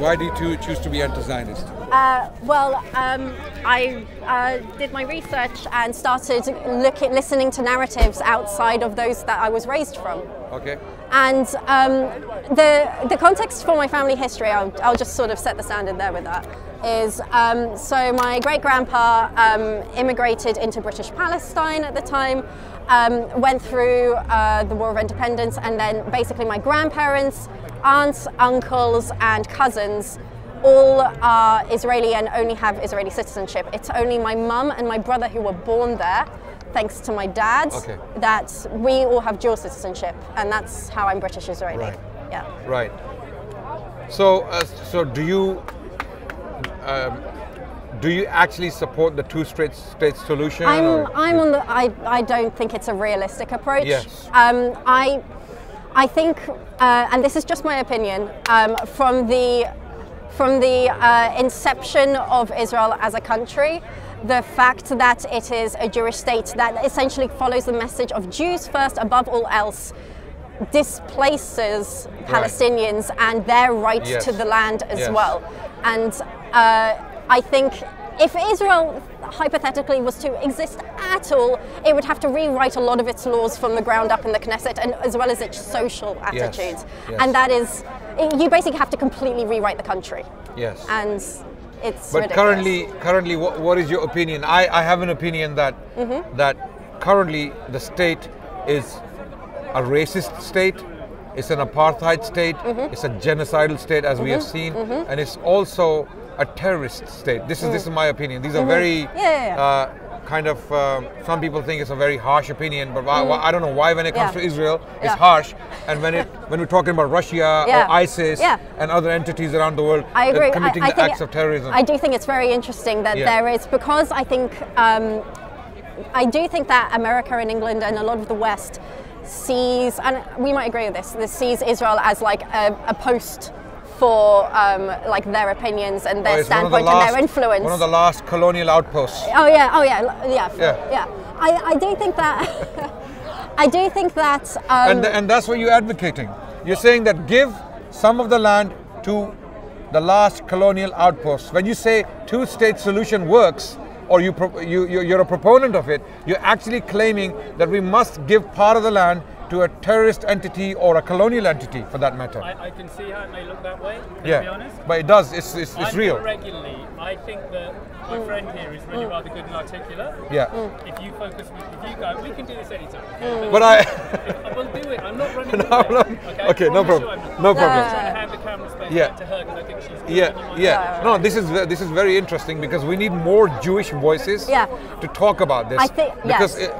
Why did you choose to be anti-Zionist? I did my research and started listening to narratives outside of those that I was raised from. Okay. And the context for my family history, I'll just sort of set the standard there with that, is so my great-grandpa immigrated into British Palestine at the time, went through the War of Independence, and then basically my grandparents, aunts, uncles and cousins all are Israeli and only have Israeli citizenship. It's only my mum and my brother who were born there, thanks to my dad, that we all have dual citizenship, and that's how I'm British Israeli. Right. Yeah. Right. So, do you actually support the two-state solution? I don't think it's a realistic approach. Yes. I think, and this is just my opinion, from the inception of Israel as a country, the fact that it is a Jewish state that essentially follows the message of Jews first above all else displaces Palestinians and their right to the land as well. And I think if Israel hypothetically was to exist at all, it would have to rewrite a lot of its laws from the ground up in the Knesset, and as well as its social attitudes. And that is, you basically have to completely rewrite the country. Yes. And it's But ridiculous. currently, what is your opinion? I have an opinion that that currently the state is a racist state, it's an apartheid state, it's a genocidal state, as we have seen, and it's also a terrorist state. This is my opinion. These are very kind of, some people think it's a very harsh opinion, but I don't know why when it comes to Israel it's harsh, and when we're talking about Russia or ISIS and other entities around the world committing the acts of terrorism. I do think it's very interesting that there is, because I think I do think that America and England and a lot of the West sees, and we might agree with this sees Israel as like a post for like their opinions and their standpoint and their influence. One of the last colonial outposts. I do think that I do think that and that's what you're advocating. You're saying that give some of the land to the last colonial outposts. When you say two-state solution works, or you're a proponent of it, you're actually claiming that we must give part of the land to a terrorist entity or a colonial entity, for that matter. I can see how it may look that way, to be honest. But it does, it's real. Regularly, I think that my friend here is really rather good and articulate. If you focus, if you go, we can do this anytime. But I will do it. I'm not running Okay, no problem. No problem. I'm trying to hand the camera space back to her because I think she's No, this is very interesting, because we need more Jewish voices to talk about this. I think,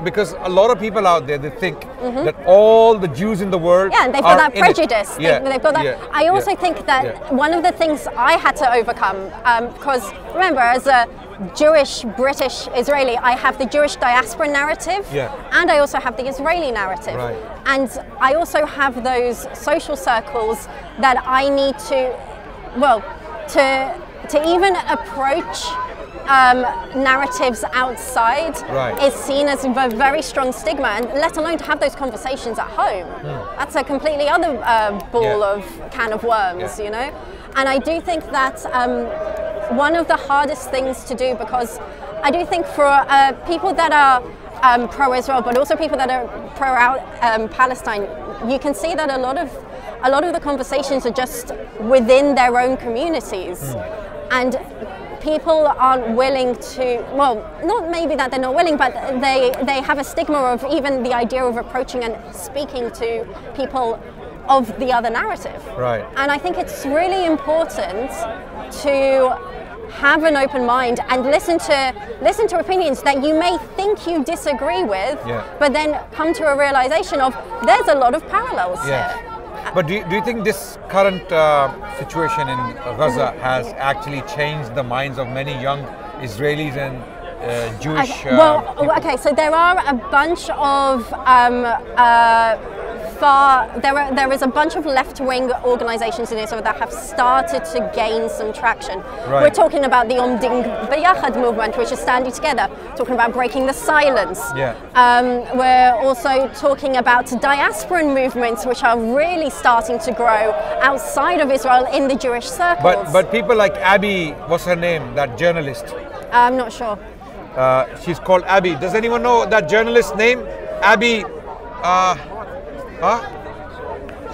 because a lot of people out there, they think that all the Jews in the world and they've got that prejudice. They've got that. I also think that one of the things I had to overcome, because remember, as a Jewish, British, Israeli, I have the Jewish diaspora narrative, and I also have the Israeli narrative. And I also have those social circles that I need to, well, to even approach narratives outside is seen as a very strong stigma, and let alone to have those conversations at home. That's a completely other ball of can of worms, you know. And I do think that one of the hardest things to do, because I do think for people that are pro-Israel, but also people that are pro-Palestine, you can see that a lot of the conversations are just within their own communities, and people aren't willing to, well, not maybe that they're not willing, but they have a stigma of even the idea of approaching and speaking to people of the other narrative. And I think it's really important to have an open mind and listen to opinions that you may think you disagree with, but then come to a realization of there's a lot of parallels here. But do you think this current situation in Gaza has actually changed the minds of many young Israelis and Jewish so there are a bunch of there is a bunch of left-wing organizations in Israel that have started to gain some traction. Right. We're talking about the Omdim B'Yachad movement, which is standing together, talking about breaking the silence. Yeah. We're also talking about diasporan movements, which are really starting to grow outside of Israel in the Jewish circles. But people like Abby, what's her name, that journalist? I'm not sure. She's called Abby. Does anyone know that journalist's name? Abby.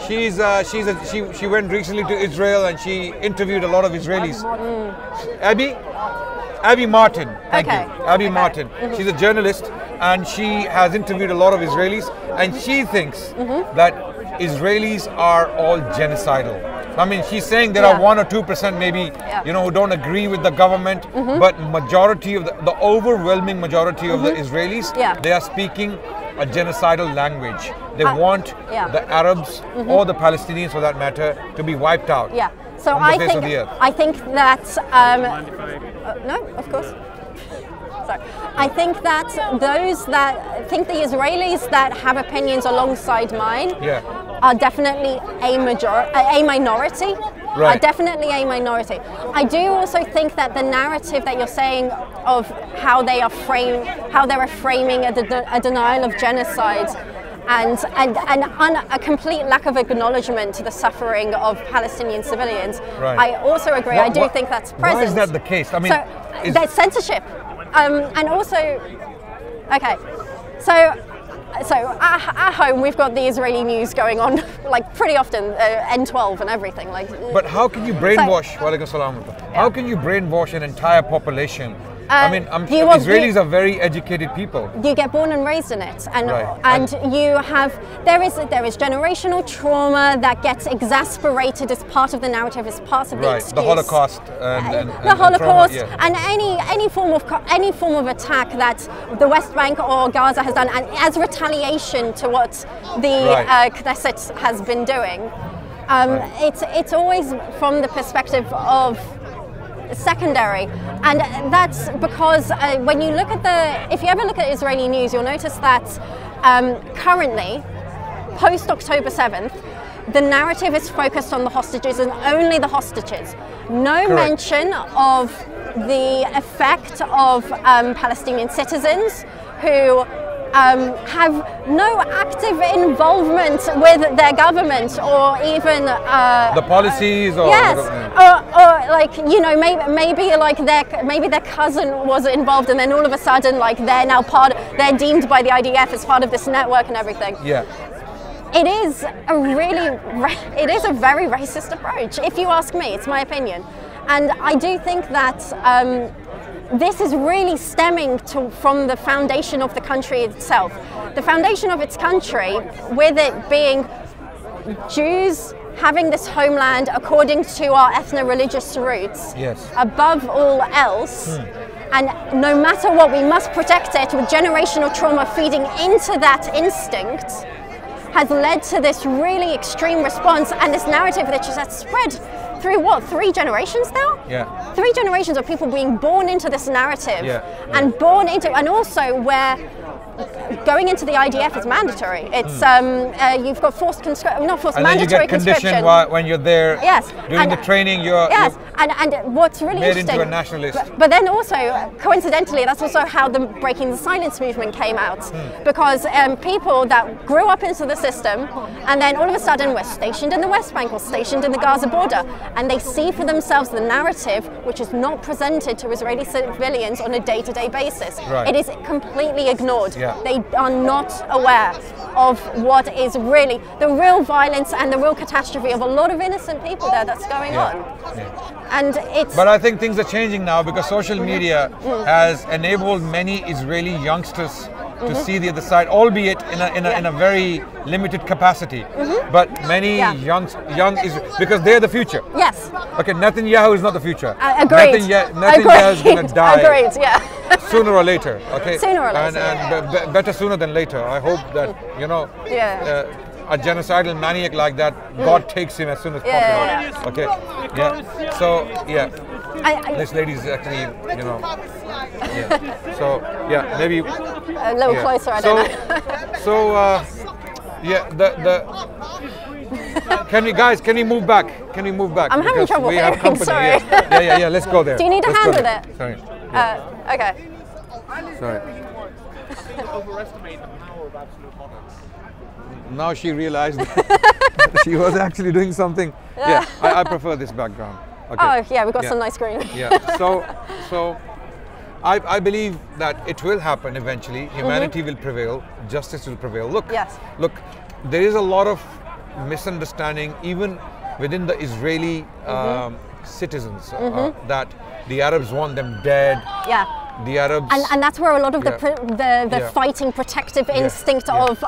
She went recently to Israel and she interviewed a lot of Israelis. Abby Martin. Thank you. Abby Martin. She's a journalist and she has interviewed a lot of Israelis, and she thinks that Israelis are all genocidal. I mean, she's saying there are 1 or 2% maybe, who don't agree with the government, but majority of the overwhelming majority of the Israelis, they are speaking a genocidal language. They want the Arabs or the Palestinians, for that matter, to be wiped out. Yeah. So from the face of the earth. I think that no, of course. Sorry. I think that the Israelis that have opinions alongside mine are definitely a minority. Right. Are definitely a minority. I do also think that the narrative that you're saying of how they're framing a denial of genocide and a complete lack of acknowledgement to the suffering of Palestinian civilians. Right. I also agree. I do think that's present. Why is that the case? I mean, so there's censorship, and also, okay, so at home we've got the Israeli news going on like pretty often, N12 and everything. Like. But how can you brainwash? How can you brainwash an entire population? I mean, Israelis are very educated people. You get born and raised in it, and you have there is generational trauma that gets exasperated as part of the narrative, as part of the excuse. The Holocaust and the Holocaust, trauma, and any form of attack that the West Bank or Gaza has done, and as retaliation to what the Knesset has been doing. It's always from the perspective of secondary, and that's because when you look at if you ever look at Israeli news, you'll notice that currently, post October 7th, the narrative is focused on the hostages and only the hostages. No mention of the effect of Palestinian citizens who have no active involvement with their government or even the policies, or or like maybe their cousin was involved, and then all of a sudden they're deemed by the IDF as part of this network and everything. Yeah. It is a very racist approach, if you ask me. It's my opinion, and I do think that this is really stemming from the foundation of the country itself. The foundation of its country, with it being Jews having this homeland according to our ethno-religious roots, above all else, and no matter what, we must protect it, with generational trauma feeding into that instinct, has led to this really extreme response and this narrative that just has spread through 3 generations now? Yeah. 3 generations of people being born into this narrative and also where going into the IDF is mandatory. It's you've got mandatory conscription. When you're there doing the training, and what's really made interesting, into a nationalist. But then also, coincidentally, that's also how the Breaking the Silence movement came out, because people that grew up into the system and then all of a sudden were stationed in the West Bank or stationed in the Gaza border, and they see for themselves the narrative which is not presented to Israeli civilians on a day-to-day basis. Right. It is completely ignored. They are not aware of what is really the real violence and the real catastrophe of a lot of innocent people that's going on. And but I think things are changing now, because social media has enabled many Israeli youngsters to see the other side, albeit in a very limited capacity. But many young because they're the future. Yes. Okay, Netanyahu is not the future. Agreed. Netanyahu is going to die. Agreed. Yeah. Sooner or later. Okay. Sooner or later. And better sooner than later. I hope that a genocidal maniac like that, God takes him as soon as possible. Okay. Yeah. So this lady is actually, So maybe a little closer. I don't know. So Yeah, can you move back? Can we move back? I'm having trouble hearing, sorry. Yeah, let's go there. Do you need a hand with it? Sorry. Okay. Sorry. I think overestimate the power of absolute monarchs. Now she realized that she was actually doing something. Yeah, I prefer this background. Okay. Oh yeah, we've got some nice green. Yeah. So I believe that it will happen eventually. Humanity will prevail. Justice will prevail. Look, there is a lot of misunderstanding even within the Israeli citizens that the Arabs want them dead. Yeah. The Arabs, and that's where a lot of the fighting protective instinct of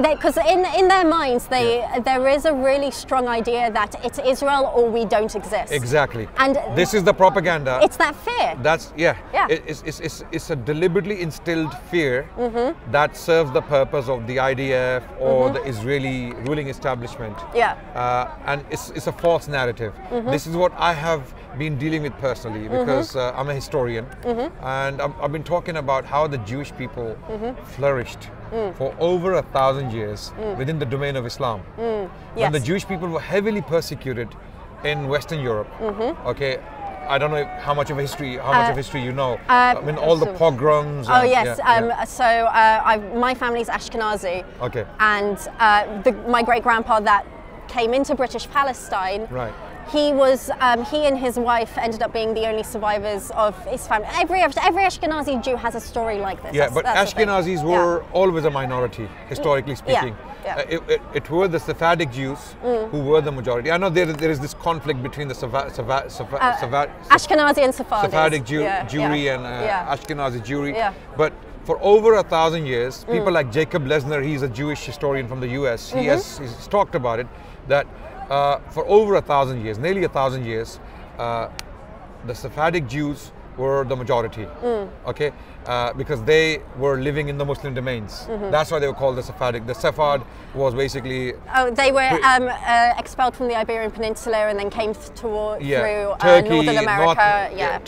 because in their minds there is a really strong idea that it's Israel or we don't exist. Exactly. And this is the propaganda. It's that fear. That's It's a deliberately instilled fear that serves the purpose of the IDF or the Israeli ruling establishment. Yeah. And it's a false narrative. This is what I have been dealing with personally because I'm a historian and I've been talking about how the Jewish people flourished for over 1,000 years within the domain of Islam. When the Jewish people were heavily persecuted in Western Europe. Okay, I don't know how much of history you know. I mean, all the pogroms. Oh yes. So my family's Ashkenazi. Okay. And my great grandpa that came into British Palestine. Right. He and his wife ended up being the only survivors of his family. Every Ashkenazi Jew has a story like this. Yeah, but Ashkenazis were always a minority, historically speaking. It were the Sephardic Jews who were the majority. I know there is this conflict between the Ashkenazi and Sephardic Jewry and Ashkenazi Jewry. Yeah. But for over 1,000 years, people like Jacob Lesner, he's a Jewish historian from the US, he's talked about it, that for over 1,000 years, nearly 1,000 years, the Sephardic Jews were the majority, okay, because they were living in the Muslim domains. That's why they were called the Sephardic. The Sephard was basically... Oh, they were expelled from the Iberian Peninsula and then came through Turkey, Northern America.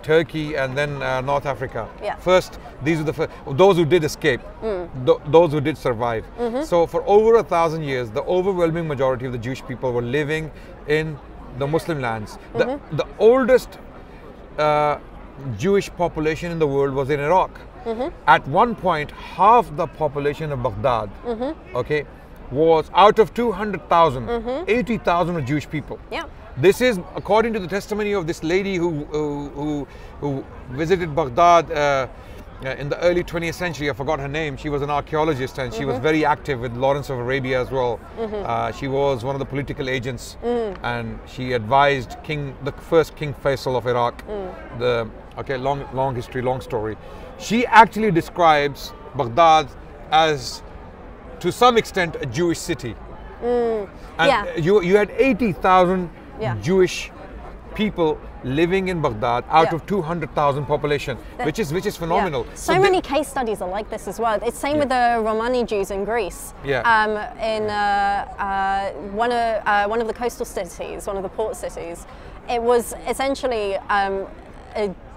Turkey, and then North Africa. Yeah. First, these are the first, those who did escape, those who did survive. So for over 1,000 years, the overwhelming majority of the Jewish people were living in the Muslim lands. The oldest Jewish population in the world was in Iraq. At one point, half the population of Baghdad, okay, was out of 200,000, 80,000 were Jewish people. Yeah. This is according to the testimony of this lady who visited Baghdad in the early 20th century. I forgot her name. She was an archaeologist and she was very active with Lawrence of Arabia as well. She was one of the political agents and she advised the first King Faisal of Iraq. Long history, long story. She actually describes Baghdad as, to some extent, a Jewish city. And you had 80,000 Jewish people living in Baghdad out of 200,000 population, which is phenomenal. Yeah. So many case studies are like this as well. It's same with the Romani Jews in Greece. In one of the coastal cities, one of the port cities, it was essentially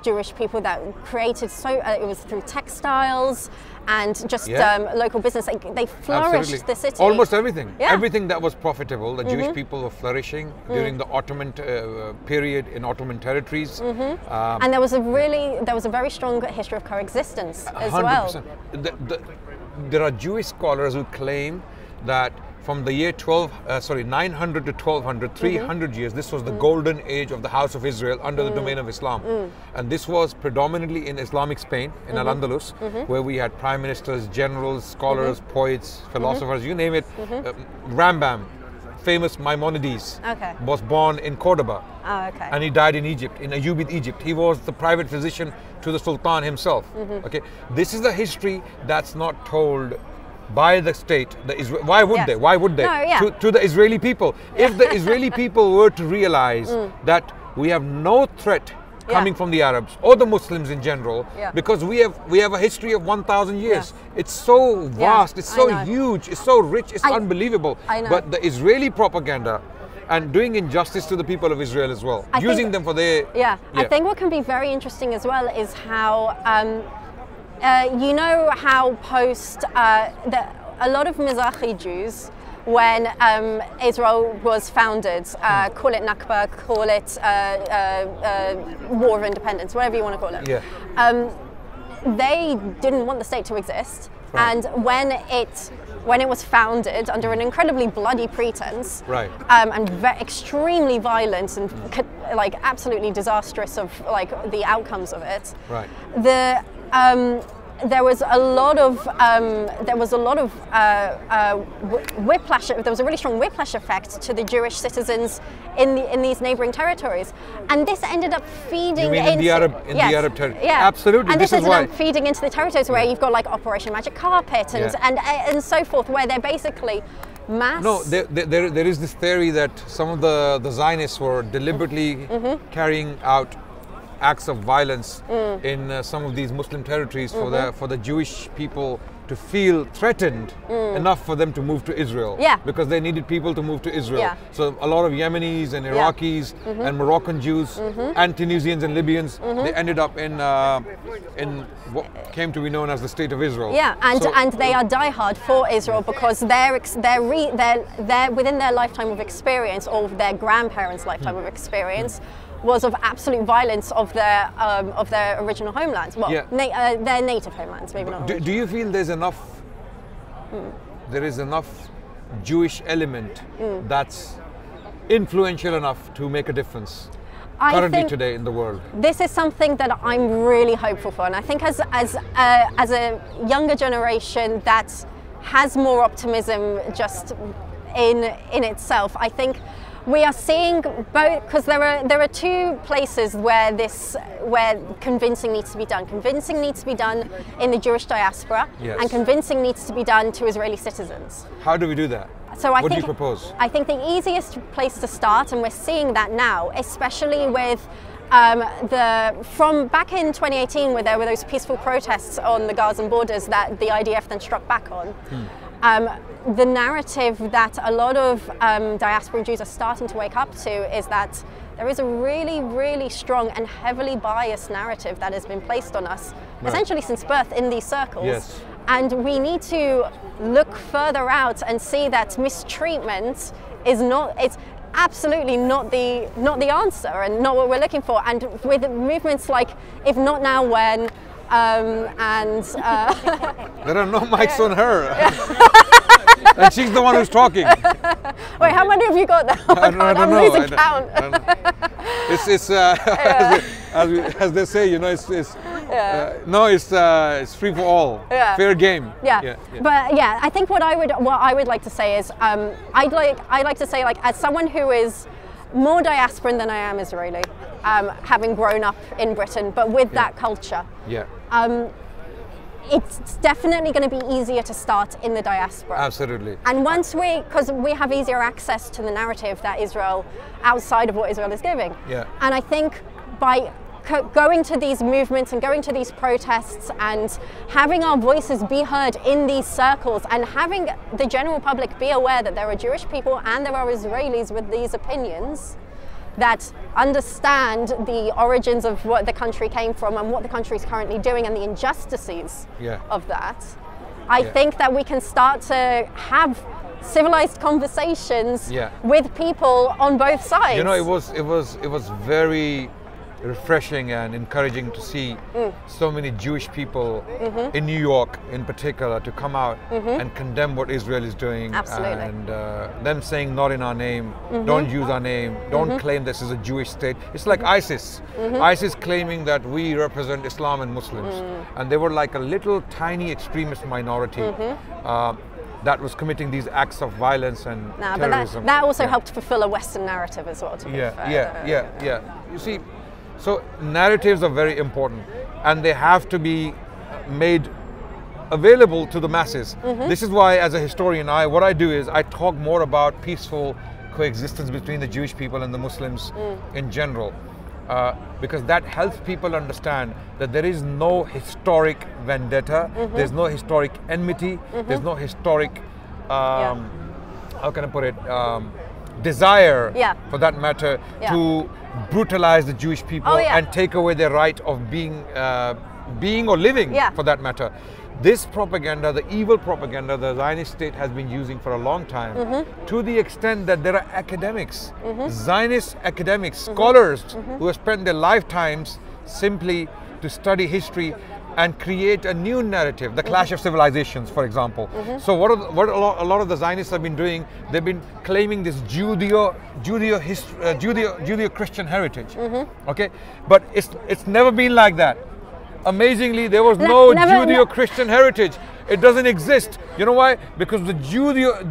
Jewish people that created it was through textiles and just local business. They flourished the city. Almost everything. Everything that was profitable, the Jewish people were flourishing during the Ottoman period in Ottoman territories. And there was a very strong history of coexistence as 100%. well. There are Jewish scholars who claim that from the year 900 to 1200, 300 years, this was the golden age of the House of Israel under the domain of Islam. And this was predominantly in Islamic Spain, in Al-Andalus, where we had prime ministers, generals, scholars, poets, philosophers, you name it. Rambam, famous Maimonides, was born in Cordoba. And he died in Egypt, in Ayyubid Egypt. He was the private physician to the Sultan himself. Okay, this is a history that's not told by the state. Why would they? Why would they? No, to the Israeli people. If the Israeli people were to realize that we have no threat coming from the Arabs or the Muslims in general, because we have a history of 1,000 years. It's so vast, it's so huge, it's so rich, it's unbelievable. But the Israeli propaganda and doing injustice to the people of Israel as well, using them for their... I think what can be very interesting as well is how you know how post a lot of Mizrahi Jews, when Israel was founded, call it Nakba, call it War of Independence, whatever you want to call it. Yeah. They didn't want the state to exist, right. and when it was founded under an incredibly bloody pretense, right. And extremely violent and like absolutely disastrous of like the outcomes of it, right. There was a lot of whiplash. There was a really strong whiplash effect to the Jewish citizens in these neighboring territories, and this ended up feeding into the Arab territory. Yeah, absolutely. And this ended up feeding into the territories where you've got like Operation Magic Carpet and so forth, where they're basically mass. No, there is this theory that some of the Zionists were deliberately carrying out acts of violence in some of these Muslim territories for the Jewish people to feel threatened enough for them to move to Israel. Yeah. Because they needed people to move to Israel. Yeah. So a lot of Yemenis and Iraqis and Moroccan Jews and Tunisians and Libyans, they ended up in what came to be known as the State of Israel. Yeah, and they are diehard for Israel because they're within their lifetime of experience, or their grandparents' lifetime of experience, was of absolute violence of their original homelands. Well, their native homelands, maybe not. Do you feel there's enough? There is enough Jewish element that's influential enough to make a difference currently today in the world? This is something that I'm really hopeful for, and I think as a younger generation that has more optimism just in itself, I think we are seeing both, because there are two places where convincing needs to be done. Convincing needs to be done in the Jewish diaspora, and convincing needs to be done to Israeli citizens. How do we do that? So what do you propose? I think the easiest place to start, and we're seeing that now, especially with from back in 2018, where there were those peaceful protests on the Gazan borders that the IDF then struck back on. The narrative that a lot of diaspora Jews are starting to wake up to is that there is a really, really strong and heavily biased narrative that has been placed on us, essentially since birth in these circles. Yes. And we need to look further out and see that mistreatment it's absolutely not the answer and not what we're looking for. And with movements like If Not Now, When, there are no mics on her. And she's the one who's talking. Wait, how many have you got now? I don't know. I'm losing count. It's as they say, you know, it's free for all. Fair game. But I think what I would like to say is I'd like to say, like, as someone who is more diasporan than I am Israeli, having grown up in Britain, but with that culture. It's definitely going to be easier to start in the diaspora. Absolutely. And because we have easier access to the narrative that Israel, outside of what Israel is giving. And I think by going to these movements and going to these protests and having our voices be heard in these circles and having the general public be aware that there are Jewish people and there are Israelis with these opinions that understand the origins of what the country came from and what the country is currently doing and the injustices of that, I think that we can start to have civilized conversations with people on both sides. You know, it was very refreshing and encouraging to see so many Jewish people in New York in particular to come out and condemn what Israel is doing. Absolutely. And them saying not in our name, don't use our name, don't claim this is a Jewish state. It's like ISIS. ISIS claiming that we represent Islam and Muslims. And they were like a little tiny extremist minority that was committing these acts of violence and terrorism. But that also helped fulfill a Western narrative as well, to be fair. You see, so narratives are very important and they have to be made available to the masses. This is why, as a historian, what I do is I talk more about peaceful coexistence between the Jewish people and the Muslims in general, because that helps people understand that there is no historic vendetta, there's no historic enmity, there's no historic, how can I put it, desire, for that matter, to brutalize the Jewish people and take away their right of being or living, for that matter. this propaganda, the evil propaganda the Zionist state has been using for a long time, to the extent that there are academics, Zionist academics, scholars who have spent their lifetimes simply to study history and create a new narrative, the clash of civilizations, for example. So what a lot of the Zionists have been doing, they've been claiming this Judeo-Christian heritage, okay? But it's never been like that. Amazingly, there was no Judeo-Christian heritage. It doesn't exist. You know why? Because the Judeo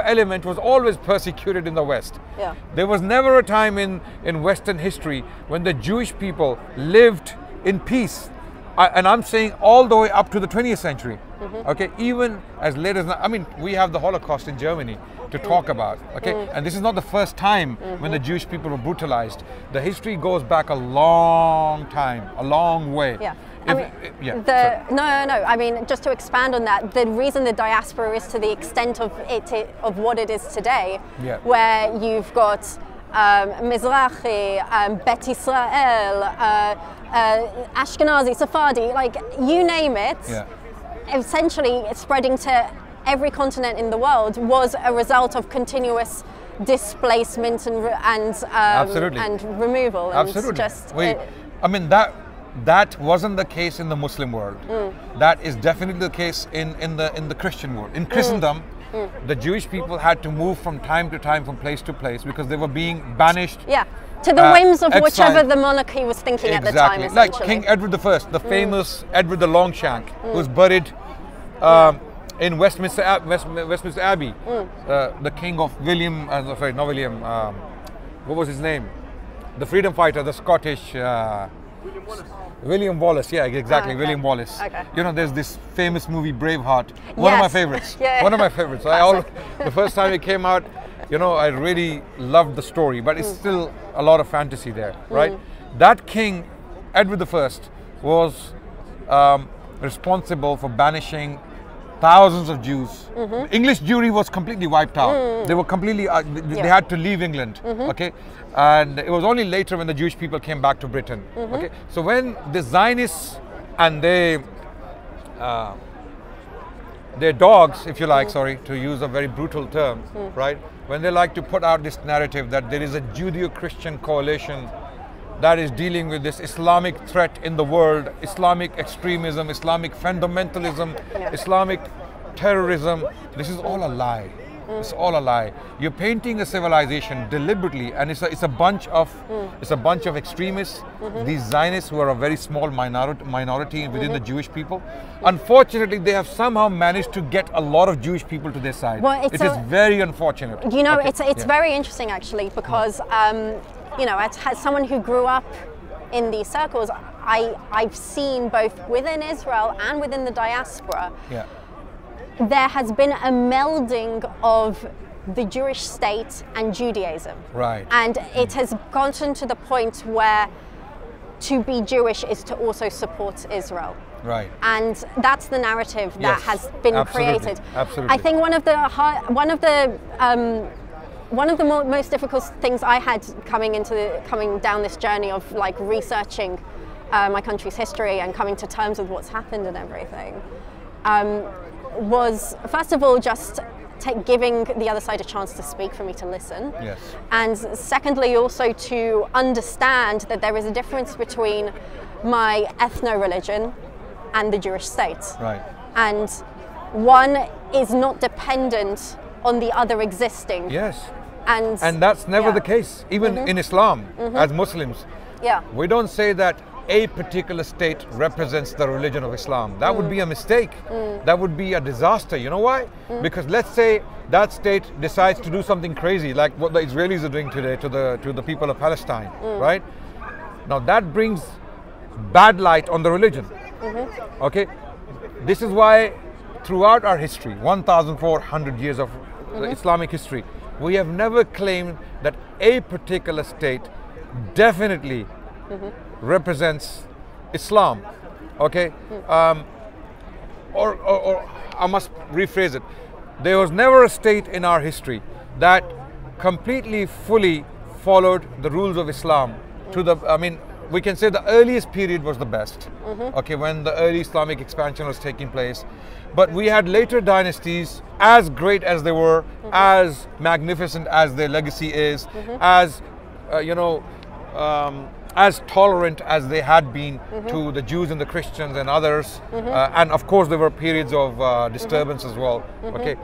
element was always persecuted in the West. Yeah. There was never a time in Western history when the Jewish people lived in peace. And I'm saying all the way up to the 20th century. Okay, even as late as, I mean, we have the Holocaust in Germany to talk about, okay? And this is not the first time when the Jewish people were brutalized. The history goes back a long time, a long way. Yeah. No. I mean, just to expand on that, the reason the diaspora is to the extent of what it is today, where you've got Mizrahi, Bet Israel, Ashkenazi, Sephardi, like you name it, essentially spreading to every continent in the world was a result of continuous displacement and removal. And Absolutely. I mean, that wasn't the case in the Muslim world. That is definitely the case in the Christian world. In Christendom, the Jewish people had to move from time to time, from place to place, because they were being banished. Yeah, to the whims of whichever the monarchy was thinking at the time, essentially. Like King Edward I, the famous Edward the Longshank, who was buried in Westminster Abbey. The king of what was his name? The freedom fighter, the Scottish... William Wallace, yeah, exactly, William Wallace. Okay. You know, there's this famous movie, Braveheart. One of my favorites. One of my favorites. The first time it came out, you know, I really loved the story, but it's still a lot of fantasy there, right? That king, Edward I, was responsible for banishing thousands of Jews. English Jewry was completely wiped out. They were completely, they had to leave England, okay? And it was only later when the Jewish people came back to Britain, okay? So when the Zionists and their dogs, if you like, sorry, to use a very brutal term, right? When they like to put out this narrative that there is a Judeo-Christian coalition that is dealing with this Islamic threat in the world, Islamic extremism, Islamic fundamentalism, Islamic terrorism. This is all a lie. It's all a lie. You're painting a civilization deliberately, and it's a bunch of extremists. These Zionists, who are a very small minority within the Jewish people. Unfortunately, they have somehow managed to get a lot of Jewish people to their side. Well, it is very unfortunate. You know, it's very interesting actually, because you know, as someone who grew up in these circles, I've seen both within Israel and within the diaspora, there has been a melding of the Jewish state and Judaism. Right. And it has gotten to the point where to be Jewish is to also support Israel. Right. And that's the narrative that has been created. Absolutely. I think one of the most difficult things I had coming down this journey of like researching my country's history and coming to terms with what's happened and everything was, first of all, just giving the other side a chance to speak, for me to listen. Yes. And secondly, also to understand that there is a difference between my ethno-religion and the Jewish state. Right. And one is not dependent on the other existing. Yes. And that's never the case. Even in Islam, as Muslims, we don't say that a particular state represents the religion of Islam. That would be a mistake. That would be a disaster. You know why? Because let's say that state decides to do something crazy, like what the Israelis are doing today to the people of Palestine, right? Now that brings bad light on the religion. Okay? This is why throughout our history, 1,400 years of Islamic history, we have never claimed that a particular state definitely represents Islam, okay? Or I must rephrase it. There was never a state in our history that completely, fully followed the rules of Islam to the, we can say the earliest period was the best, okay, when the early Islamic expansion was taking place. But we had later dynasties, as great as they were, as magnificent as their legacy is, as, as tolerant as they had been to the Jews and the Christians and others. And of course, there were periods of disturbance as well, okay.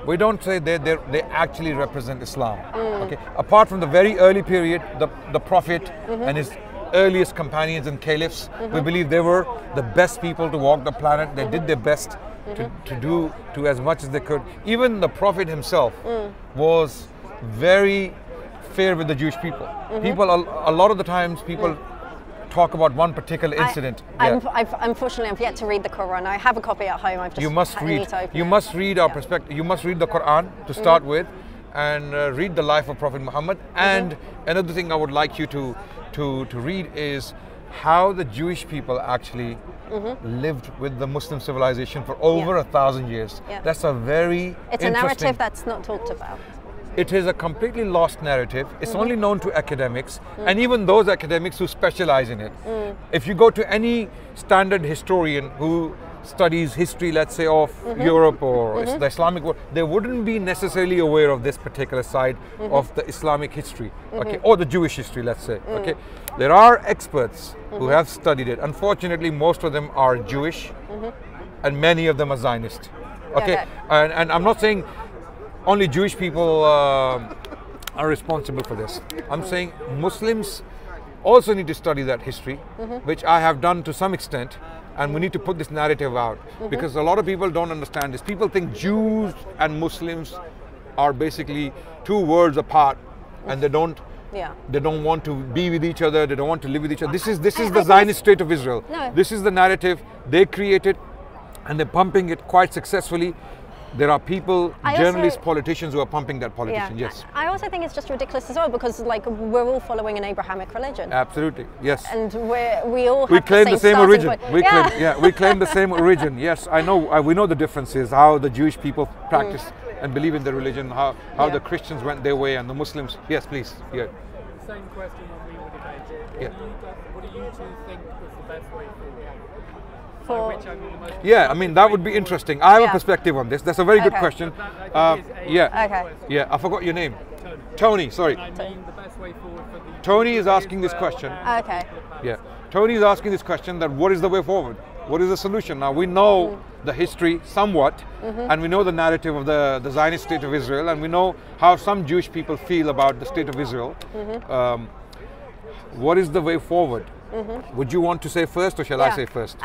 We don't say they actually represent Islam, okay. Apart from the very early period, the Prophet and his earliest companions and caliphs, we believe they were the best people to walk the planet. They did their best to do as much as they could. Even the Prophet himself was very fair with the Jewish people. People, a lot of the times, people talk about one particular incident. Unfortunately, I've yet to read the Quran. I have a copy at home. I've just you must read our perspective. You must read the Quran to start with, and read the life of Prophet Muhammad. And another thing I would like you to read is how the Jewish people actually lived with the Muslim civilization for over 1,000 years. That's a very It's a narrative that's not talked about. It is a completely lost narrative. It's only known to academics, and even those academics who specialize in it. If you go to any standard historian who studies history, let's say, of Europe or the Islamic world, they wouldn't be necessarily aware of this particular side of the Islamic history, okay, or the Jewish history, let's say, okay. There are experts who have studied it. Unfortunately, most of them are Jewish, and many of them are Zionist, okay. And I'm not saying only Jewish people are responsible for this. I'm saying Muslims also need to study that history, which I have done to some extent, and we need to put this narrative out, because a lot of people don't understand this. People think Jews and Muslims are basically two worlds apart, and they don't want to be with each other, they don't want to live with each other. This is the Zionist state of Israel. This is the narrative they created, and they're pumping it quite successfully. There are people, journalists, politicians who are pumping that politician, yes. I also think it's just ridiculous as well, because like we're all following an Abrahamic religion. Absolutely, yes. And we all have claim the same origin. We claim the same origin. Yes, I know. We know the differences. How the Jewish people practice and believe in their religion. How the Christians went their way and the Muslims. Yes, please. Yeah. Same question when we were debating. What do you two think was the best way forward? I mean, that would be interesting. I have a perspective on this. That's a very good question. I forgot your name. Tony, sorry. I mean the best way forward for the Tony is asking this question. Tony is asking this question, that what is the way forward? What is the solution? Now, we know the history somewhat, and we know the narrative of the Zionist state of Israel, and we know how some Jewish people feel about the state of Israel. What is the way forward? Would you want to say first, or shall I say first?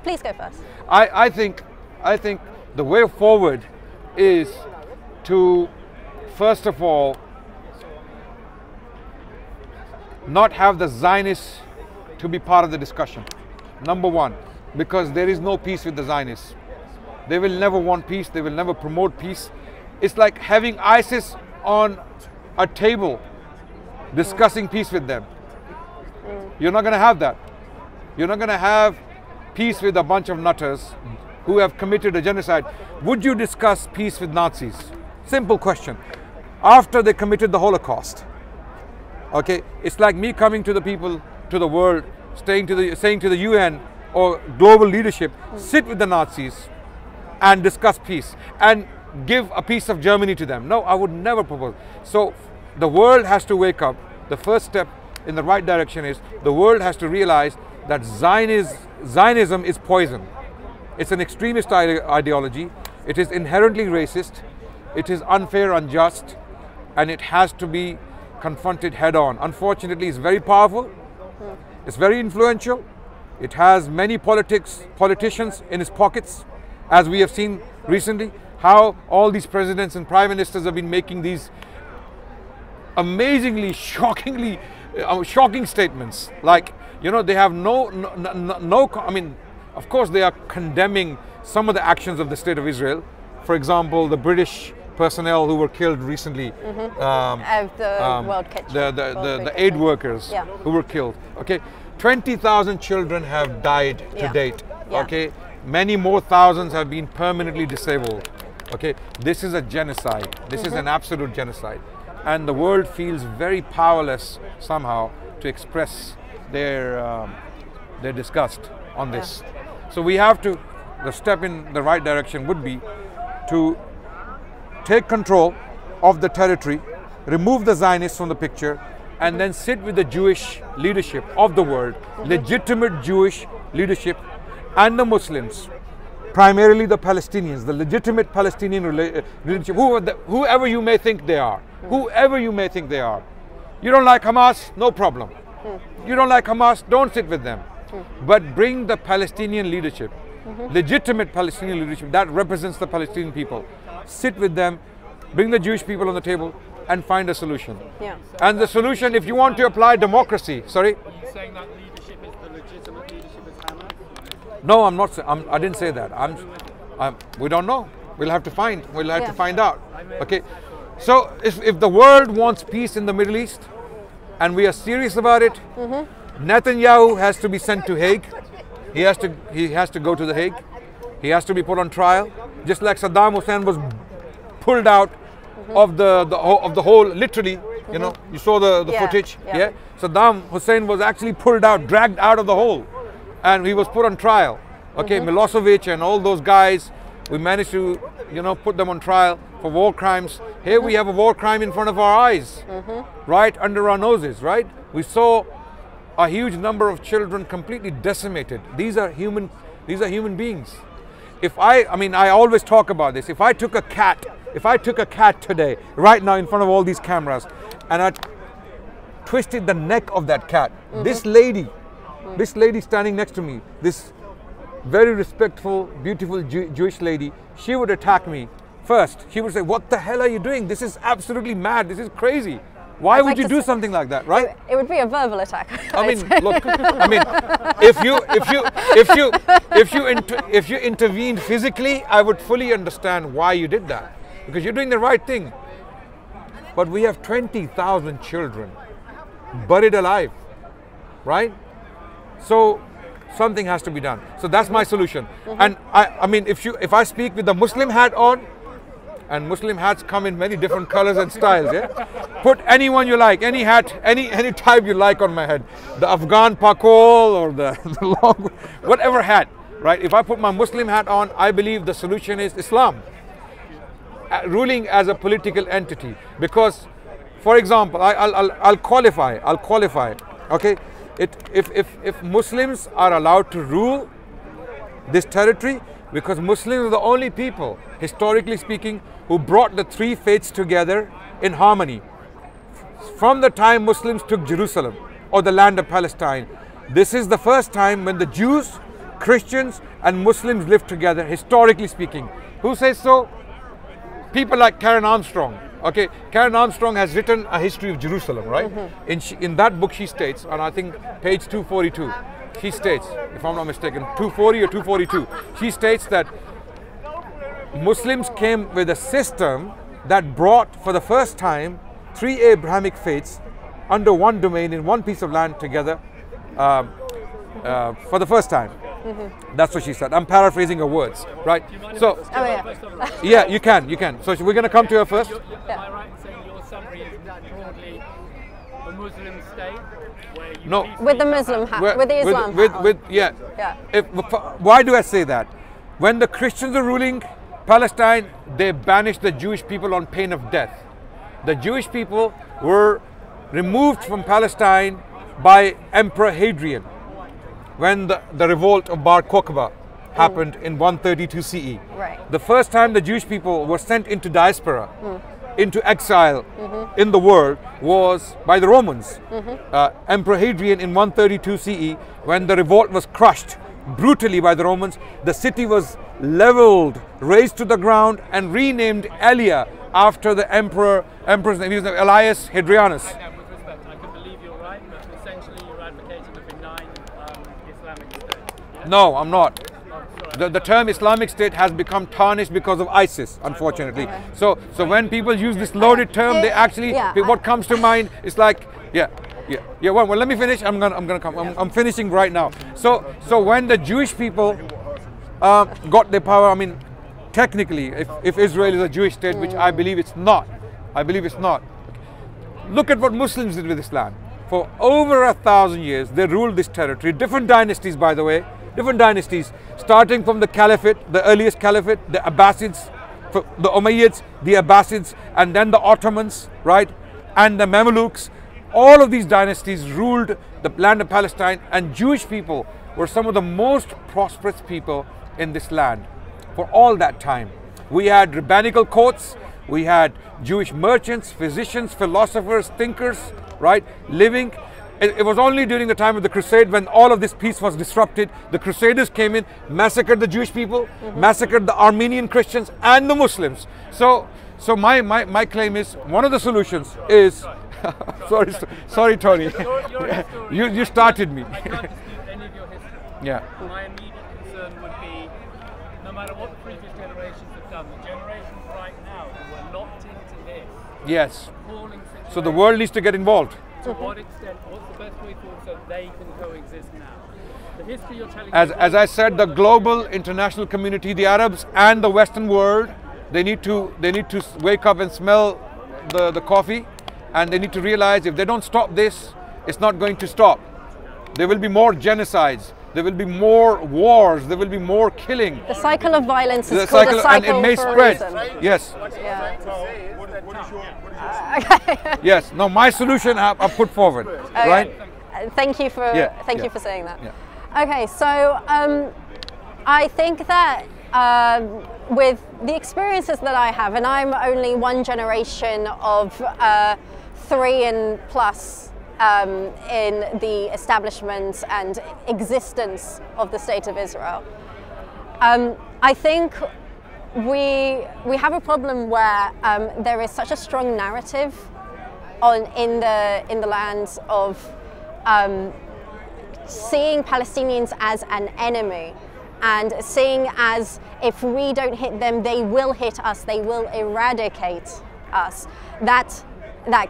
Please go first. I think the way forward is to, first of all, not have the Zionists to be part of the discussion. Number one, because there is no peace with the Zionists. They will never want peace. They will never promote peace. It's like having ISIS on a table discussing peace with them. You're not going to have that. You're not going to have peace with a bunch of nutters who have committed a genocide. Would you discuss peace with Nazis? Simple question. After they committed the Holocaust. Okay, it's like me coming to the people, to the world, saying to the UN or global leadership, sit with the Nazis and discuss peace and give a piece of Germany to them. No, I would never propose. So the world has to wake up. The first step in the right direction is the world has to realize that Zionism is poison. It's an extremist ideology. It is inherently racist. It is unfair, unjust, and it has to be confronted head on. Unfortunately, it's very powerful. It's very influential. It has many politicians in its pockets, as we have seen recently, how all these presidents and prime ministers have been making these amazingly, shocking statements. Like, you know, they have no, I mean, of course they are condemning some of the actions of the state of Israel. For example, the British personnel who were killed recently, the aid workers who were killed. Okay, 20,000 children have died to date. Okay, many more thousands have been permanently disabled. Okay, this is a genocide. This is an absolute genocide, and the world feels very powerless somehow to express their disgust on this. So we have to, the step in the right direction would be to take control of the territory, remove the Zionists from the picture, and then sit with the Jewish leadership of the world, legitimate Jewish leadership, and the Muslims, primarily the Palestinians, the legitimate Palestinian leadership, whoever you may think they are, whoever you may think they are. You don't like Hamas, no problem. You don't like Hamas, don't sit with them. But bring the Palestinian leadership, legitimate Palestinian leadership that represents the Palestinian people. Sit with them, bring the Jewish people on the table, and find a solution. Yeah. And the solution, if you want to apply democracy, sorry? Are you saying that leadership is the legitimate leadership as Hamas? No, I'm not. I didn't say that. We don't know. We'll have to find. We'll have to find out. Okay. So if the world wants peace in the Middle East, and we are serious about it, Netanyahu has to be sent to Hague. He has to go to the Hague. He has to be put on trial, just like Saddam Hussein was pulled out of the whole. Literally, you know, you saw the footage. Yeah. Saddam Hussein was actually pulled out, dragged out of the hole, and he was put on trial. Okay, Milosevic and all those guys, we managed to, you know, put them on trial for war crimes. Here we have a war crime in front of our eyes, right under our noses, right? We saw a huge number of children completely decimated. These are human beings. I mean, I always talk about this. If I took a cat today, right now in front of all these cameras, and I twisted the neck of that cat, this lady standing next to me, this very respectful, beautiful Jewish lady, she would attack me first. She would say, "What the hell are you doing? This is absolutely mad. This is crazy. Why would you do something like that?" Right? It would be a verbal attack. I mean, look. I mean, if you intervened physically, I would fully understand why you did that, because you're doing the right thing. But we have 20,000 children buried alive, right? So something has to be done. So that's my solution. And I mean, if I speak with the Muslim hat on, and Muslim hats come in many different colors and styles, yeah? Put anyone you like, any hat, any type you like on my head. The Afghan pakol or the long, whatever hat, right? If I put my Muslim hat on, I believe the solution is Islam. Ruling as a political entity. Because, for example, I'll qualify, okay? If Muslims are allowed to rule this territory, because Muslims are the only people, historically speaking, who brought the three faiths together in harmony. From the time Muslims took Jerusalem or the land of Palestine, this is the first time when the Jews, Christians and Muslims lived together, historically speaking. Who says so? People like Karen Armstrong. Okay, Karen Armstrong has written a history of Jerusalem, right? In that book she states, on I think page 242, she states, if I'm not mistaken, 240 or 242, she states that Muslims came with a system that brought for the first time three Abrahamic faiths under one domain in one piece of land together for the first time. That's what she said. I'm paraphrasing her words, right? So, yeah, you can. So we're going to come to her first. Am I right in saying your summary is broadly a Muslim state? Where you No. With the Muslim hat, with the Islam hat. Yeah. Why do I say that? When the Christians are ruling Palestine, they banished the Jewish people on pain of death. The Jewish people were removed from Palestine by Emperor Hadrian when the revolt of Bar Kokhba happened in 132 CE. Right. The first time the Jewish people were sent into diaspora, into exile in the world, was by the Romans. Emperor Hadrian in 132 CE, when the revolt was crushed brutally by the Romans, the city was leveled, razed to the ground, and renamed Elia after the emperor's name. He was Elias Hadrianus. With respect, I can believe you're right, but essentially you're advocating a benign Islamic state. Yeah? No, I'm not. The term Islamic State has become tarnished because of ISIS, unfortunately. So when people use this loaded term, they actually, what comes to mind is like, well, let me finish. I'm gonna come. I'm finishing right now. So when the Jewish people got their power, I mean, technically, if Israel is a Jewish state, which I believe it's not, look at what Muslims did with Islam. For over 1,000 years, they ruled this territory. Different dynasties, by the way, different dynasties, starting from the Caliphate, the earliest Caliphate, the Abbasids, the Umayyads, the Abbasids, and then the Ottomans, right? And the Mamelukes. All of these dynasties ruled the land of Palestine, and Jewish people were some of the most prosperous people in this land for all that time. We had rabbinical courts, we had Jewish merchants, physicians, philosophers, thinkers, right, living. It was only during the time of the Crusade when all of this peace was disrupted. The Crusaders came in, massacred the Jewish people, massacred the Armenian Christians and the Muslims. So my claim is, one of the solutions is, sorry Tony, you started me. I can't dispute any of your history. Yeah. My immediate concern would be, no matter what the previous generations have done, the generations right now who are locked into this Yes. appalling situation. So the world needs to get involved. To what extent, what's the best way forward so they can coexist now? The history you're telling As I said, the global international community, the Arabs and the Western world, they need to wake up and smell the coffee, and they need to realize if they don't stop this, it's not going to stop. There will be more genocides, there will be more wars, there will be more killing. The cycle of violence is called a cycle and it may for spread. a reason. Yes. Yeah. Okay. Yes. No, my solution I put forward. Okay. Right. Thank you for you for saying that. Yeah. Okay, so I think that with the experiences that I have, and I'm only one generation of 3 and plus in the establishment and existence of the State of Israel, I think we have a problem where there is such a strong narrative in the lands of seeing Palestinians as an enemy, and seeing as if we don't hit them, they will hit us, they will eradicate us. That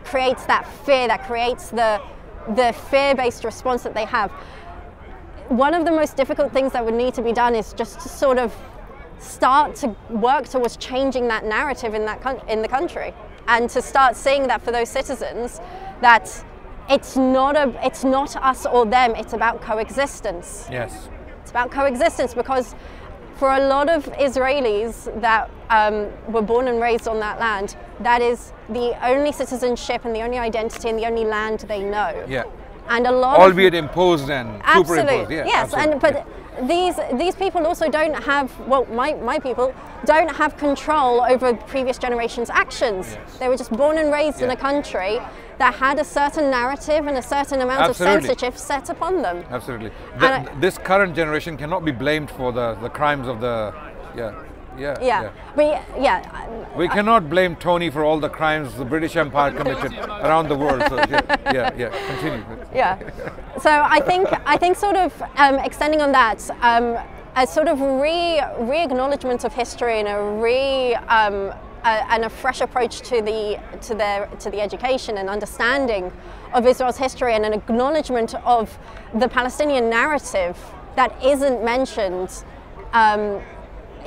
creates that fear, that creates the fear-based response that they have. One of the most difficult things that would need to be done is just to sort of start to work towards changing that narrative in the country, and to start seeing that for those citizens that it's not us or them, it's about coexistence. Yes. It's about coexistence, because for a lot of Israelis that were born and raised on that land, that is the only citizenship and the only identity and the only land they know. Yeah. And a lot albeit imposed and superimposed. Yeah, yes, absolutely. These people also don't have, well, my people don't have control over previous generations' actions. Yes. They were just born and raised in a country that had a certain narrative and a certain amount of censorship set upon them. Absolutely. This current generation cannot be blamed for the crimes of the, we cannot blame Tony for all the crimes the British Empire committed around the world. So continue. Yeah. So I think sort of extending on that, a sort of re-acknowledgement of history and a fresh approach to the education and understanding of Israel's history, and an acknowledgement of the Palestinian narrative that isn't mentioned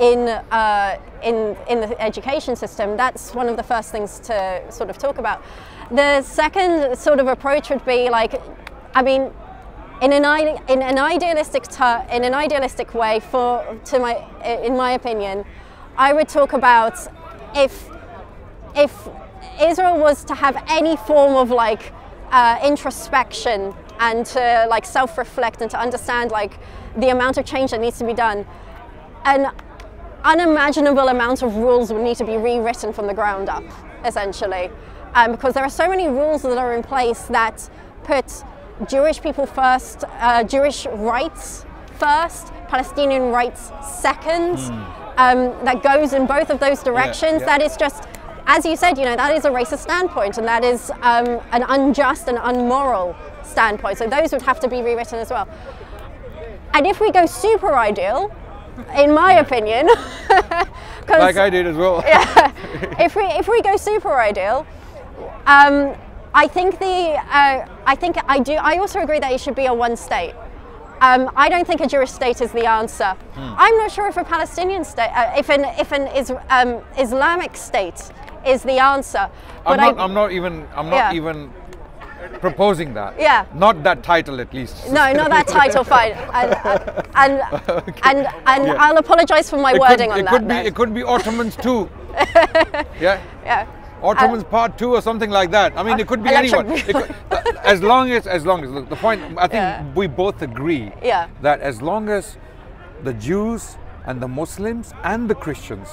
in the education system. That's one of the first things to sort of talk about. The second sort of approach would be like, I mean, in an idealistic way, in my opinion, I would talk about if Israel was to have any form of like introspection and to like self-reflect and to understand like the amount of change that needs to be done, an unimaginable amount of rules would need to be rewritten from the ground up, essentially, because there are so many rules that are in place that put Jewish people first, Jewish rights first, Palestinian rights second. That goes in both of those directions. That is just, as you said, that is a racist standpoint, and that is an unjust and unmoral standpoint. So those would have to be rewritten as well. And if we go super ideal, in my opinion, like I did as well. If we go super ideal, I also agree that it should be a one state. I don't think a Jewish state is the answer. I'm not sure if a Palestinian state, if an Islamic state is the answer. But I'm not even proposing that. Yeah. Not that title, at least. No, not that title. Fine. And Yeah. I'll apologise for my wording on that. It could be Ottomans too. Yeah. Yeah. Ottomans Part 2 or something like that. I mean, it could be anyone. It could, as long as the point, I think we both agree that as long as the Jews and the Muslims and the Christians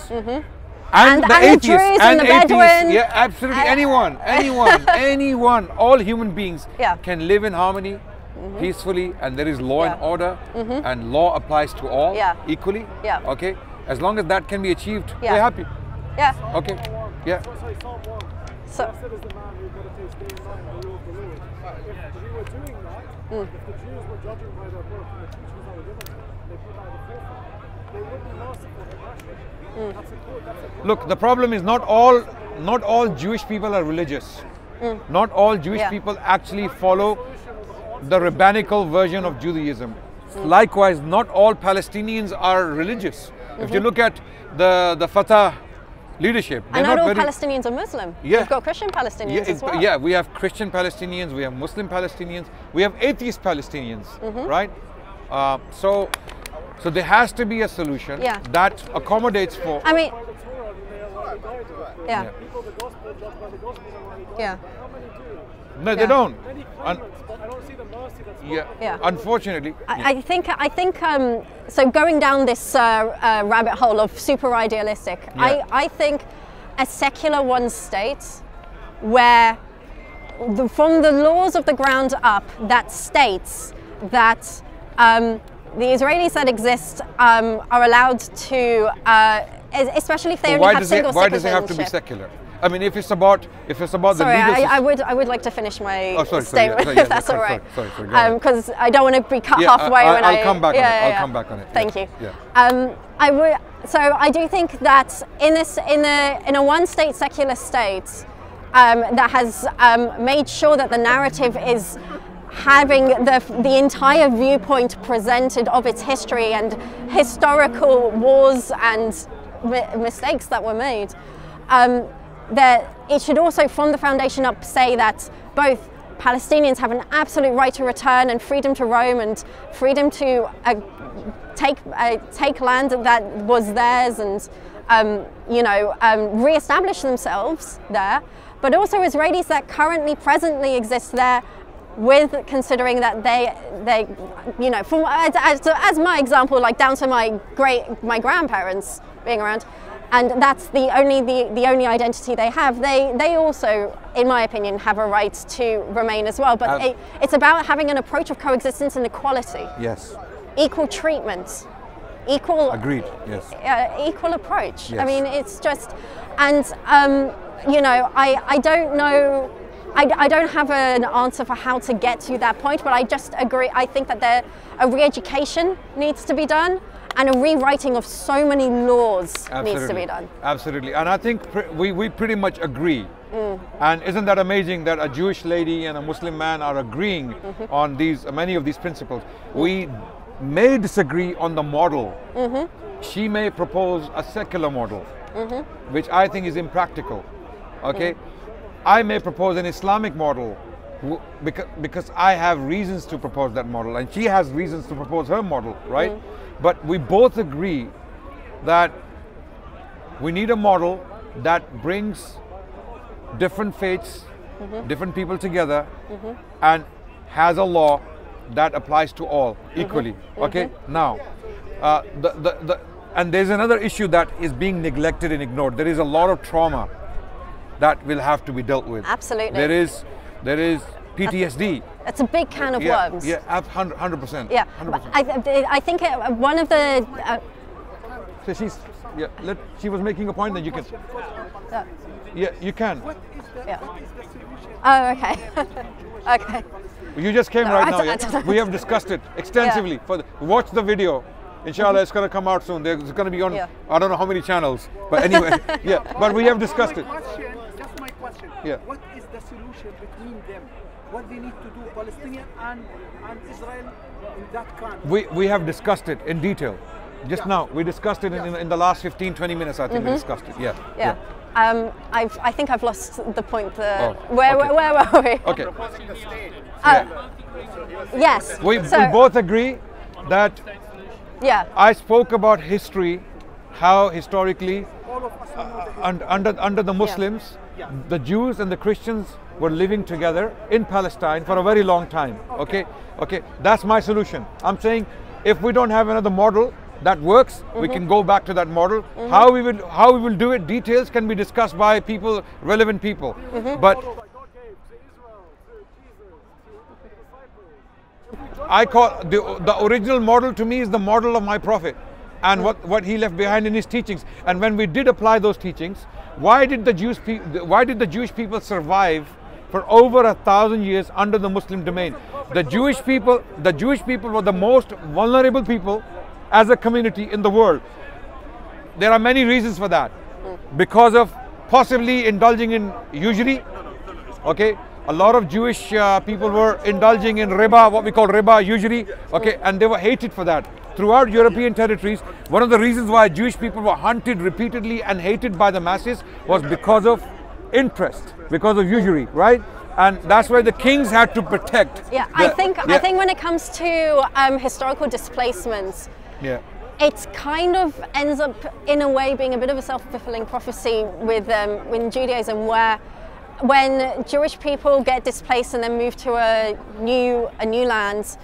and the atheists Jews and the Bedouins, yeah, absolutely, anyone, all human beings can live in harmony, peacefully, and there is law and order, and law applies to all equally. Yeah. Okay, as long as that can be achieved, we're happy. Yeah. Okay. Yeah. So. I said as the man who's got to take stay in line with the rule of the Lord. If we were doing that, if the Jews were judging by their book and the teachings that were given to them, they put out the forefront, they would be merciful to Russia. That's a good. Look, the problem is not all Jewish people are religious. Not all Jewish people actually follow the rabbinical version of Judaism. Likewise, not all Palestinians are religious. If you look at the Fatah leadership, and not all Palestinians are Muslim. Yeah. We've got Christian Palestinians as well. Yeah, we have Christian Palestinians, we have Muslim Palestinians, we have atheist Palestinians, right? So there has to be a solution that accommodates for. I mean, Yeah. Yeah. No, they don't. I don't see the mercy that's Unfortunately. I think so. Going down this rabbit hole of super idealistic, I think a secular one state where from the laws of the ground up that states that the Israelis that exist are allowed to, especially if they only have single citizenship. Why does it have to be secular? I mean, if it's about the legal. I would like to finish my statement, if that's all right. Sorry. Because I don't want to be cut halfway when I'll come back on it. I'll come back on it. Thank you. Yeah. I do think that in a one-state secular state that has made sure that the narrative is having the entire viewpoint presented of its history and historical wars and mistakes that were made. That it should also, from the foundation up, say that both Palestinians have an absolute right to return and freedom to roam and freedom to take land that was theirs and re-establish themselves there. But also Israelis that presently exist there, with considering that they from as my example, like down to my grandparents being around. And that's the only identity they have. They also, in my opinion, have a right to remain as well. But it's about having an approach of coexistence and equality. Yes. Equal treatment. Equal. Agreed. Yes. Equal approach. Yes. I mean, it's just, and I don't know. I don't have an answer for how to get to that point, but I just agree. I think that a re-education needs to be done. And a rewriting of so many laws needs to be done. Absolutely, and I think we pretty much agree. And isn't that amazing that a Jewish lady and a Muslim man are agreeing on many of these principles? We may disagree on the model. She may propose a secular model, which I think is impractical. Okay, I may propose an Islamic model because I have reasons to propose that model, and she has reasons to propose her model, right? But we both agree that we need a model that brings different faiths, different people together, and has a law that applies to all equally. Okay, now and there's another issue that is being neglected and ignored. There is a lot of trauma that will have to be dealt with. Absolutely. There is PTSD. It's a big can of worms. Yeah, 100%. Yeah, 100%. I think one of the. So she was making a point that you can. Yeah, you can. Yeah. Oh, okay. Okay. You just came right now. Yeah? We have discussed it extensively. Watch the video. Inshallah, it's going to come out soon. It's going to be on I don't know how many channels, but anyway, But we have discussed it. Just my question. Yeah. What is the solution between them? What they need to do, Palestinian and Israel, in that country? We have discussed it in detail. Just now, we discussed it in the last 15-20 minutes. I think we discussed it. Yeah. I think I've lost the point. Okay. Where were we? Okay. Yes. We both agree that Yeah. I spoke about history, how historically under the Muslims, the Jews and the Christians were living together in Palestine for a very long time. Okay, that's my solution. I'm saying if we don't have another model that works, we can go back to that model. How we will do it, details can be discussed by people, relevant people. But I call the original model to me is the model of my Prophet and what he left behind in his teachings. And when we did apply those teachings, why did the Jewish people survive for over 1,000 years under the Muslim domain? The Jewish people were the most vulnerable people as a community in the world. There are many reasons for that. Because of possibly indulging in usury. Okay, a lot of Jewish people were indulging in riba, what we call riba, usury. Okay, and they were hated for that. Throughout European territories, one of the reasons why Jewish people were hunted repeatedly and hated by the masses was because of interest, because of usury, right? And that's why the kings had to protect. Yeah, I think when it comes to historical displacements, it kind of ends up in a way being a bit of a self-fulfilling prophecy with Judaism, where when Jewish people get displaced and then move to a new land,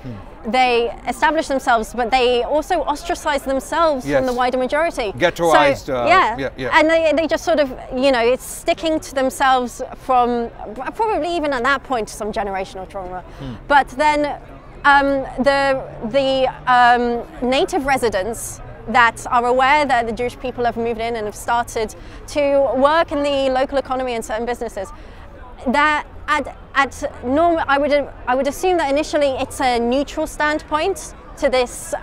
they establish themselves, but they also ostracize themselves from the wider majority. Ghettoized. So, and they just sort of, it's sticking to themselves from probably even at that point some generational trauma. But then the native residents that are aware that the Jewish people have moved in and have started to work in the local economy and certain businesses, that I would assume that initially it's a neutral standpoint to this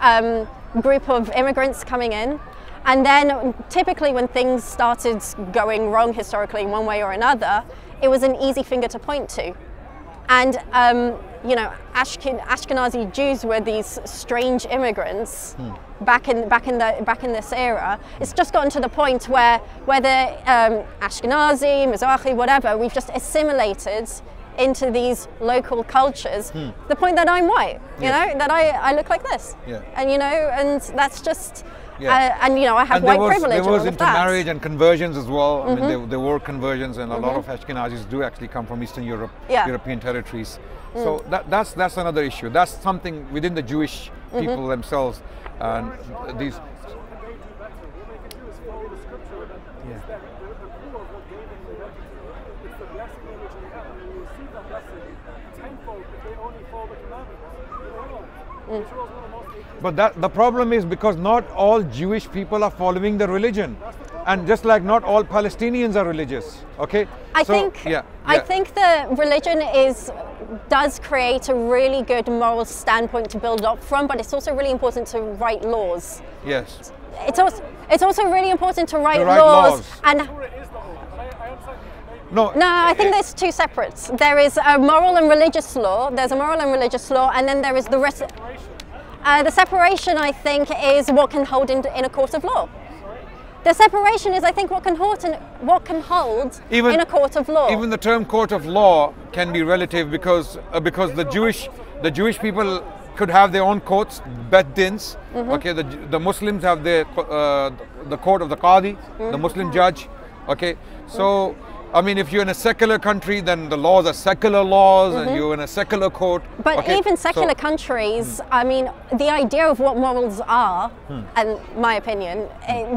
group of immigrants coming in, and then typically when things started going wrong historically in one way or another, it was an easy finger to point to. And Ashkenazi Jews were these strange immigrants back in this era. It's just gotten to the point where whether Ashkenazi, Mizrahi, whatever, we've just assimilated into these local cultures. The point that I'm white, that I look like this, and and that's just. I have white privilege. There was intermarriage and conversions as well. I mean, there were conversions, and a lot of Ashkenazis do actually come from Eastern Europe, European territories. So that's another issue. That's something within the Jewish people themselves, and these. But the problem is because not all Jewish people are following the religion, and just like not all Palestinians are religious. Okay, I think the religion does create a really good moral standpoint to build up from, but it's also really important to write laws. Yes. It's also really important to write laws. And No, I think there's two separates. There is a moral and religious law. There's a moral and religious law, and then there is the rest. The separation, I think, is what can hold in a court of law. The separation is, I think, what can hold in a court of law. Even the term court of law can be relative because the Jewish people could have their own courts, bet dins. Okay, the Muslims have the court of the Qadi, the Muslim judge. Okay, so. I mean, if you're in a secular country, then the laws are secular laws, and you're in a secular court. But even secular countries, I mean, the idea of what morals are, and my opinion,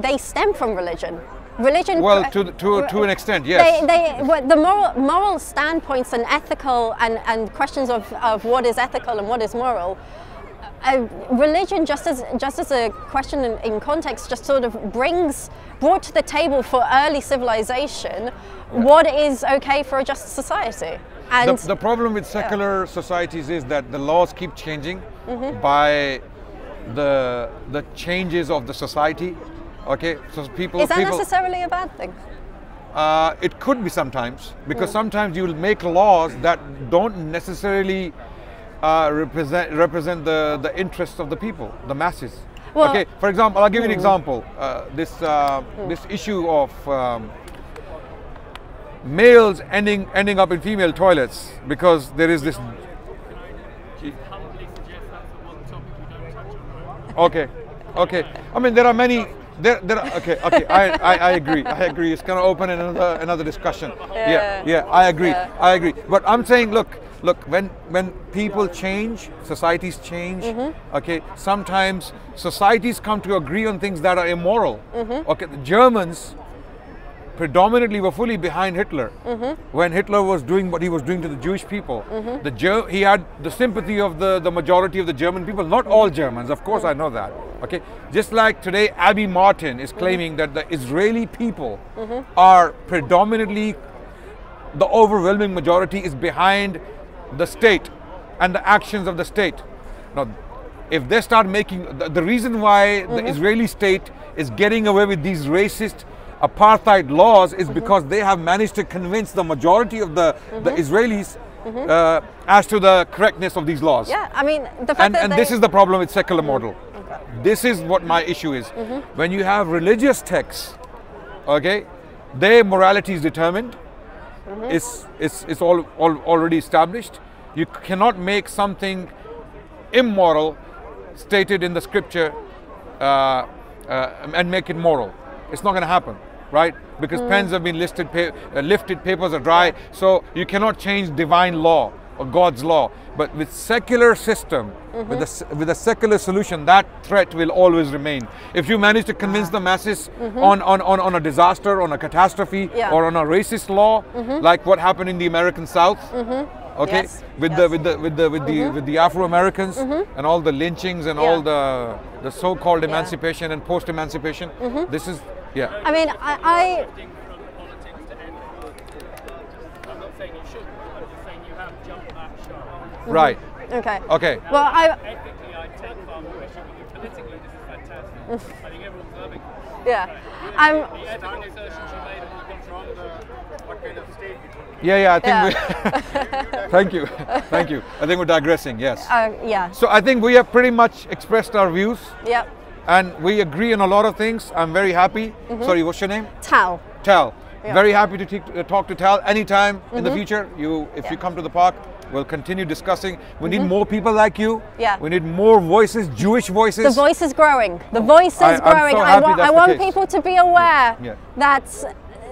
they stem from religion. Religion. Well, to an extent, yes. The moral standpoints and ethical and questions of what is ethical and what is moral. Religion, just as a question in context, just sort of brought to the table for early civilization what is okay for a just society. And the problem with secular societies is that the laws keep changing by the changes of the society. Okay, so is that necessarily a bad thing? It could be sometimes, because sometimes you will make laws that don't necessarily represent the interests of the people, the masses. Well, okay, for example, I'll give you an example. This issue of males ending up in female toilets because there is this. Humbly suggest that's the one topic we don't touch on, right? Okay. I mean, there are many. There are, okay. I agree. It's going to open another discussion. Yeah. I agree. But I'm saying, look. When people change, societies change. Okay. Sometimes societies come to agree on things that are immoral. Okay. The Germans predominantly were fully behind Hitler when Hitler was doing what he was doing to the Jewish people. He had the sympathy of the majority of the German people, not all Germans, of course I know that. Okay, just like today Abby Martin is claiming that the Israeli people are predominantly, the overwhelming majority is behind the state and the actions of the state. Now, if they start making, the reason why the Israeli state is getting away with these racist apartheid laws is because they have managed to convince the majority of the Israelis as to the correctness of these laws. Yeah, I mean, the fact and this is the problem with secular model. This is what my issue is. When you have religious texts, okay, their morality is determined. It's already established. You cannot make something immoral stated in the scripture and make it moral. It's not going to happen, right? Because pens have been lifted, papers are dry. So you cannot change divine law or God's law. But with secular system, with a secular solution, that threat will always remain. If you manage to convince the masses on a disaster, on a catastrophe, or on a racist law, like what happened in the American South, okay, with the Afro-Americans and all the lynchings and all the so-called emancipation and post-emancipation, this is I mean, I From politics to end politics. I'm not saying you shouldn't. I'm just saying you have jumped that sharp. right. Okay. Well, Ethically, I take far more issue with you. Politically, this is fantastic. I think everyone's loving it. yeah. The ethical assertions you made on the control what kind of state it would be. I think thank you. I think we're digressing, yes. Yeah. So I think we have pretty much expressed our views. Yep. And we agree on a lot of things. I'm very happy. Sorry, what's your name? Tal. Tal. Yeah. Very happy to talk to Tal anytime in the future. If you come to the park, we'll continue discussing. We need more people like you. Yeah. We need more voices, Jewish voices. The voice is growing. The voice is growing. I'm so happy I want people to be aware that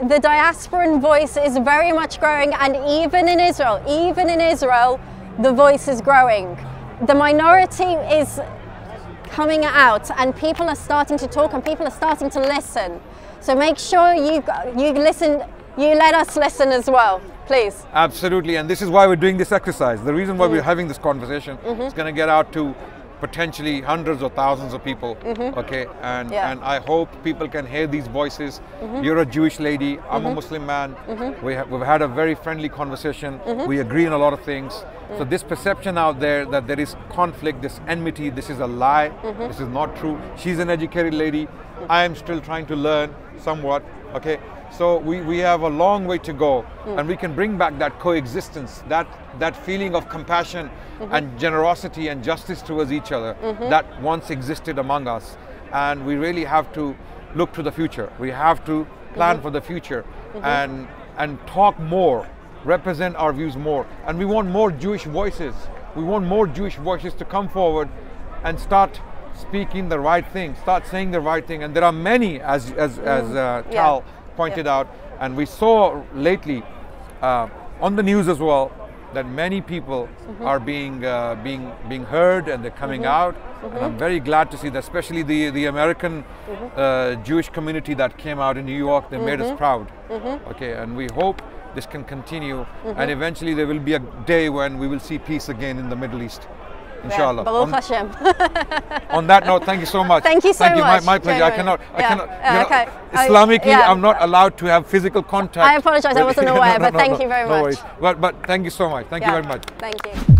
the diasporan voice is very much growing, and even in Israel, the voice is growing. The minority is coming out, and people are starting to talk, and people are starting to listen. So make sure you listen. You let us listen as well, please. Absolutely, and this is why we're doing this exercise. The reason why we're having this conversation is going to get out to potentially hundreds or thousands of people. Okay, and I hope people can hear these voices. You're a Jewish lady, I'm a Muslim man. We've had a very friendly conversation. We agree on a lot of things. So this perception out there that there is conflict, this enmity, this is a lie, this is not true. She's an educated lady. I am still trying to learn somewhat. Okay, so we have a long way to go, and we can bring back that coexistence, that feeling of compassion and generosity and justice towards each other that once existed among us. And we really have to look to the future. We have to plan for the future and talk more, represent our views more. And we want more Jewish voices. We want more Jewish voices to come forward and start speaking the right thing, start saying the right thing. And there are many, as Tal pointed out, and we saw lately on the news as well, that many people are being heard, and they're coming out. And I'm very glad to see that, especially the American Jewish community that came out in New York. They made us proud. Okay, and we hope this can continue, and eventually there will be a day when we will see peace again in the Middle East. Inshallah. Baruch Hashem. On that note, thank you so much. Thank you so much. My pleasure. Genuine. I cannot. Islamically, I'm not allowed to have physical contact. I apologize. I wasn't aware, but thank you very much. No worries. But thank you so much. Thank you very much. Thank you.